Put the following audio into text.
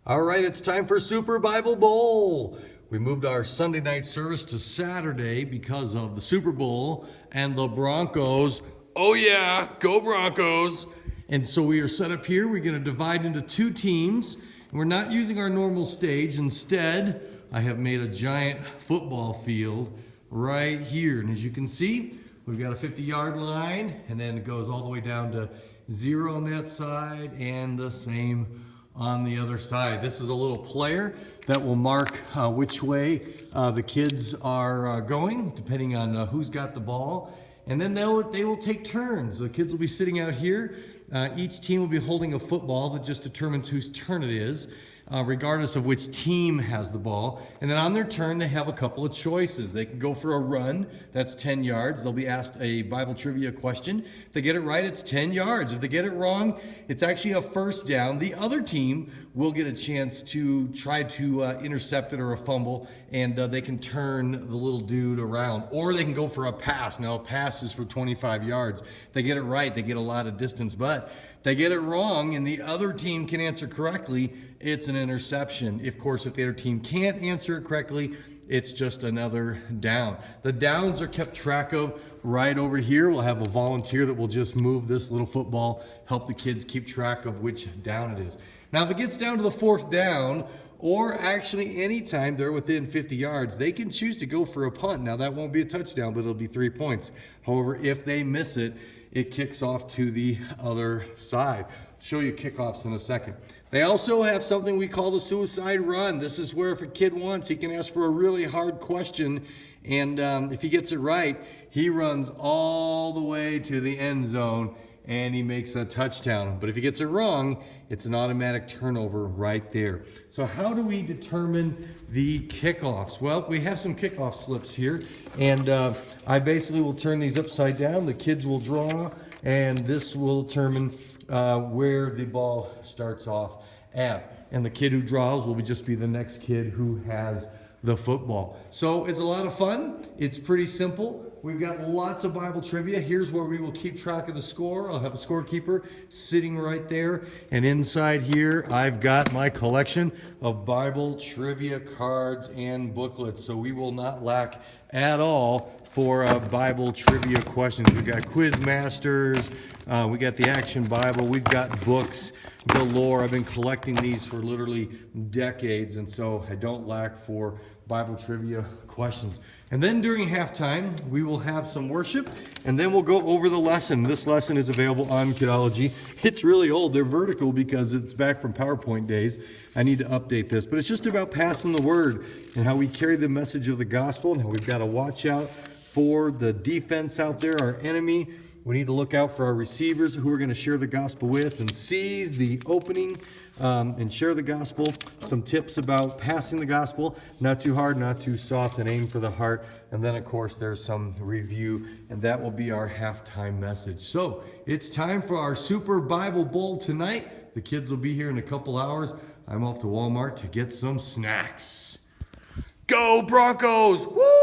All right, it's time for Super Bible Bowl. We moved our Sunday night service to Saturday because of the Super Bowl and the Broncos. Oh yeah, go Broncos. And so we are set up here. We're going to divide into two teams. We're not using our normal stage. Instead, I have made a giant football field right here. And as you can see, we've got a 50-yard line, and then it goes all the way down to 0 on that side and the same on the other side. This is a little player that will mark which way the kids are going, depending on who's got the ball. And then they will take turns. The kids will be sitting out here. Each team will be holding a football that just determines whose turn it is, regardless of which team has the ball. And then on their turn, they have a couple of choices. They can go for a run, that's 10 yards. They'll be asked a Bible trivia question. If they get it right, it's 10 yards. If they get it wrong, it's actually a first down. The other team will get a chance to try to intercept it or a fumble, and they can turn the little dude around. Or they can go for a pass. Now, a pass is for 25 yards. If they get it right, they get a lot of distance. But if they get it wrong and the other team can answer correctly, it's an interception. Of course, if the other team can't answer it correctly, it's just another down. The downs are kept track of right over here. We'll have a volunteer that will just move this little football, help the kids keep track of which down it is. Now, if it gets down to the fourth down, or actually anytime they're within 50 yards, they can choose to go for a punt. Now, that won't be a touchdown, but it'll be 3 points. However, if they miss it, it kicks off to the other side. Show you kickoffs in a second. They also have something we call the suicide run. This is where if a kid wants, he can ask for a really hard question, and if he gets it right, he runs all the way to the end zone and he makes a touchdown. But if he gets it wrong, it's an automatic turnover right there. So how do we determine the kickoffs? Well, we have some kickoff slips here, and I basically will turn these upside down. The kids will draw, and this will determine where the ball starts off at. And the kid who draws will just be the next kid who has the football. So it's a lot of fun. It's pretty simple. We've got lots of Bible trivia. Here's where we will keep track of the score. I'll have a scorekeeper sitting right there. And inside here, I've got my collection of Bible trivia cards and booklets. So we will not lack at all for Bible trivia questions. We've got quiz masters. We got the Action Bible. We've got books galore. I've been collecting these for literally decades, and so I don't lack for Bible trivia questions. And then during halftime, we will have some worship, and then we'll go over the lesson. This lesson is available on Kidology. It's really old. They're vertical because it's back from PowerPoint days. I need to update this, but it's just about passing the word and how we carry the message of the gospel and how we've got to watch out for the defense out there, our enemy. We need to look out for our receivers who we're going to share the gospel with and seize the opening and share the gospel. Some tips about passing the gospel, not too hard, not too soft, and aim for the heart. And then, of course, there's some review, and that will be our halftime message. So it's time for our Super Bible Bowl tonight. The kids will be here in a couple hours. I'm off to Walmart to get some snacks. Go Broncos! Woo!